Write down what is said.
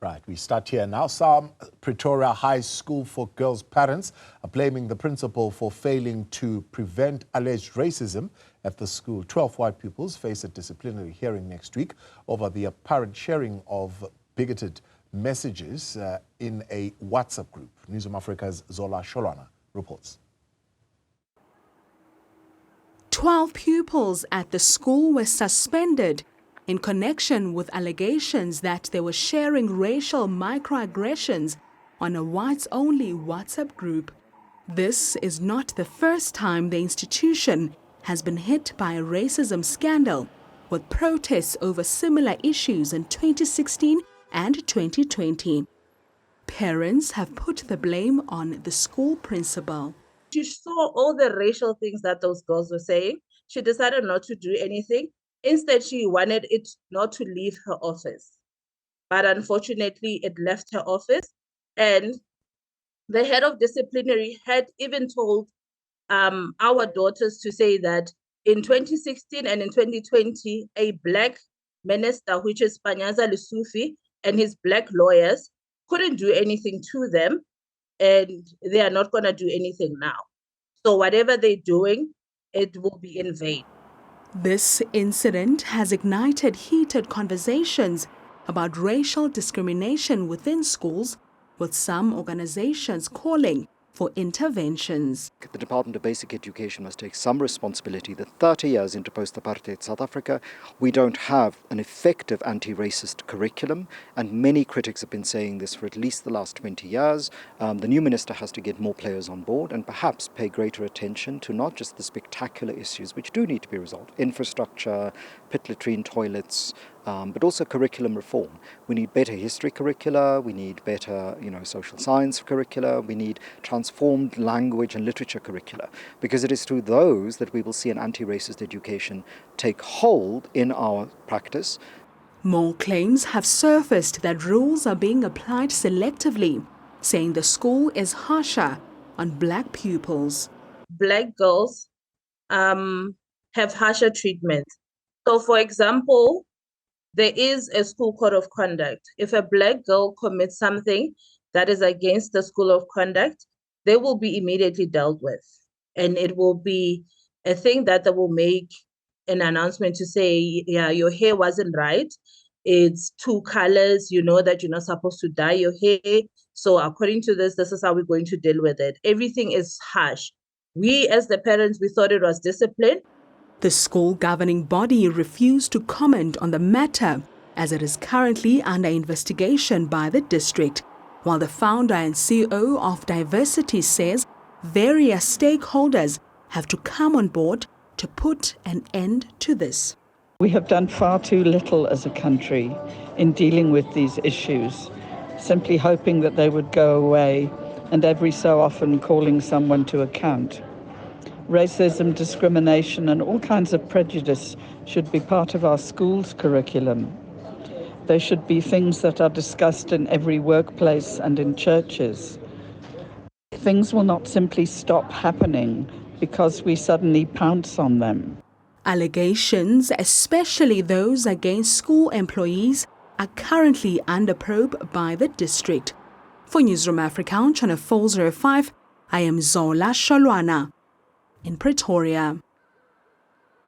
Right, we start here now. Some Pretoria High School for girls' parents are blaming the principal for failing to prevent alleged racism at the school. 12 white pupils face a disciplinary hearing next week over the apparent sharing of bigoted messages in a WhatsApp group. Newzroom Afrika's Zola Sholwana reports. 12 pupils at the school were suspended in connection with allegations that they were sharing racial microaggressions on a whites-only WhatsApp group. This is not the first time the institution has been hit by a racism scandal, with protests over similar issues in 2016 and 2020. Parents have put the blame on the school principal. She saw all the racial things that those girls were saying. She decided not to do anything. Instead, she wanted it not to leave her office. But unfortunately, it left her office. And the head of disciplinary had even told our daughters to say that in 2016 and in 2020, a black minister, which is Panyaza Lesufi, and his black lawyers couldn't do anything to them. And they are not going to do anything now. So whatever they're doing, it will be in vain. This incident has ignited heated conversations about racial discrimination within schools, with some organizations calling for interventions. The Department of Basic Education must take some responsibility that 30 years into post-apartheid South Africa, we don't have an effective anti-racist curriculum, and many critics have been saying this for at least the last 20 years. The new minister has to get more players on board and perhaps pay greater attention to not just the spectacular issues which do need to be resolved, infrastructure, pit latrine toilets, but also curriculum reform. We need better history curricula, we need better social science curricula, we need transformed language and literature curricula, because it is through those that we will see an anti-racist education take hold in our practice. More claims have surfaced that rules are being applied selectively, saying the school is harsher on black pupils. Black girls have harsher treatment. So, for example, there is a school code of conduct. If a black girl commits something that is against the school of conduct, they will be immediately dealt with. And it will be a thing that they will make an announcement to say, yeah, your hair wasn't right. It's 2 colors, you know that you're not supposed to dye your hair. So according to this is how we're going to deal with it. Everything is harsh. We as the parents, we thought it was discipline. The school governing body refused to comment on the matter as it is currently under investigation by the district, while the founder and CEO of Diversity says various stakeholders have to come on board to put an end to this. We have done far too little as a country in dealing with these issues, simply hoping that they would go away and every so often calling someone to account. Racism, discrimination and all kinds of prejudice should be part of our schools' curriculum. They should be things that are discussed in every workplace and in churches. Things will not simply stop happening because we suddenly pounce on them. Allegations, especially those against school employees, are currently under probe by the district. For Newzroom Afrika on Channel 405, I am Zola Sholwana in Pretoria.